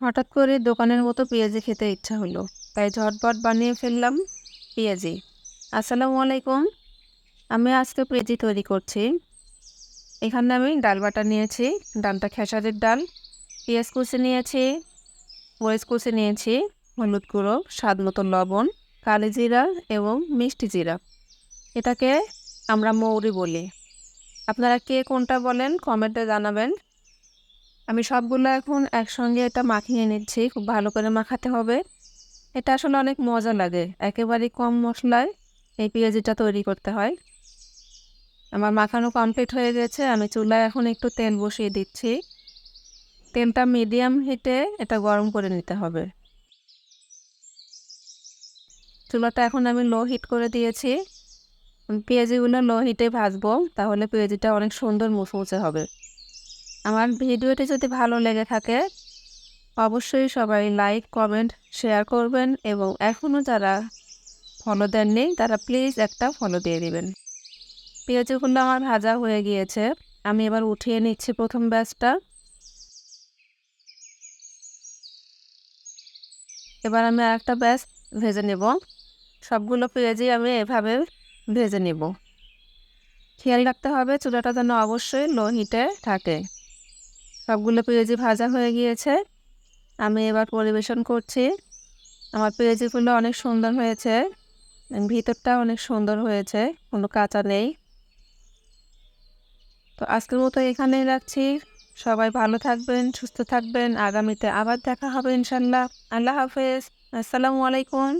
হঠাৎ করে দোকানের মতো পেঁয়াজি খেতে ইচ্ছা হলো, তাই ঝটপট বানিয়ে ফেললাম পেঁয়াজি। আসসালামু আলাইকুম। আমি আজকে পেঁয়াজি তৈরি করছি। এখানে আমি ডাল বাটা নিয়েছি, ডালটা খেসারির ডাল। পেঁয়াজ কুচি নিয়েছি, মরিচ কুচি নিয়েছি, হলুদ গুঁড়ো, স্বাদ মতো লবণ, কালি জিরা এবং মিষ্টি জিরা। এটাকে আমরা মৌরি বলি। আপনারা কে কোনটা বলেন কমেন্টে জানাবেন। আমি সবগুলো এখন একসঙ্গে এটা মাখিয়ে নিচ্ছি। খুব ভালো করে মাখাতে হবে। এটা আসলে অনেক মজা লাগে। একেবারেই কম মশলায় এই পেঁয়াজিটা তৈরি করতে হয়। আমার মাখানো কমপ্লিট হয়ে গেছে। আমি চুলায় এখন একটু তেল বসিয়ে দিচ্ছি। তেলটা মিডিয়াম হিটে এটা গরম করে নিতে হবে। চুলাটা এখন আমি লো হিট করে দিয়েছি। পেঁয়াজিগুলো লো হিটে ভাজবো, তাহলে পেঁয়াজিটা অনেক সুন্দর মুচমুচে হবে। আমার ভিডিওটি যদি ভালো লেগে থাকে অবশ্যই সবাই লাইক, কমেন্ট, শেয়ার করবেন এবং এখনও যারা ফলো দেননি তারা প্লিজ একটা ফলো দিয়ে দিবেন। পেঁয়াজগুলো আমার ভাজা হয়ে গিয়েছে। আমি এবার উঠিয়ে নিচ্ছি প্রথম ব্যাচটা। এবার আমি আরেকটা ব্যাচ ভেজে নেব। সবগুলো পেঁয়াজই আমি এভাবে ভেজে নেব। খেয়াল রাখতে হবে চুলাটা যেন অবশ্যই লো হিটে থাকে। সবগুলো পেঁয়াজি ভাজা হয়ে গিয়েছে। আমি এবার পরিবেশন করছি। আমার পেঁয়াজিগুলো অনেক সুন্দর হয়েছে, ভিতরটা অনেক সুন্দর হয়েছে, কোনো কাঁচা নেই। তো আজকের মতো এখানেই রাখছি। সবাই ভালো থাকবেন, সুস্থ থাকবেন। আগামীতে আবার দেখা হবে ইনশাল্লাহ। আল্লাহ হাফেজ। আসসালামু আলাইকুম।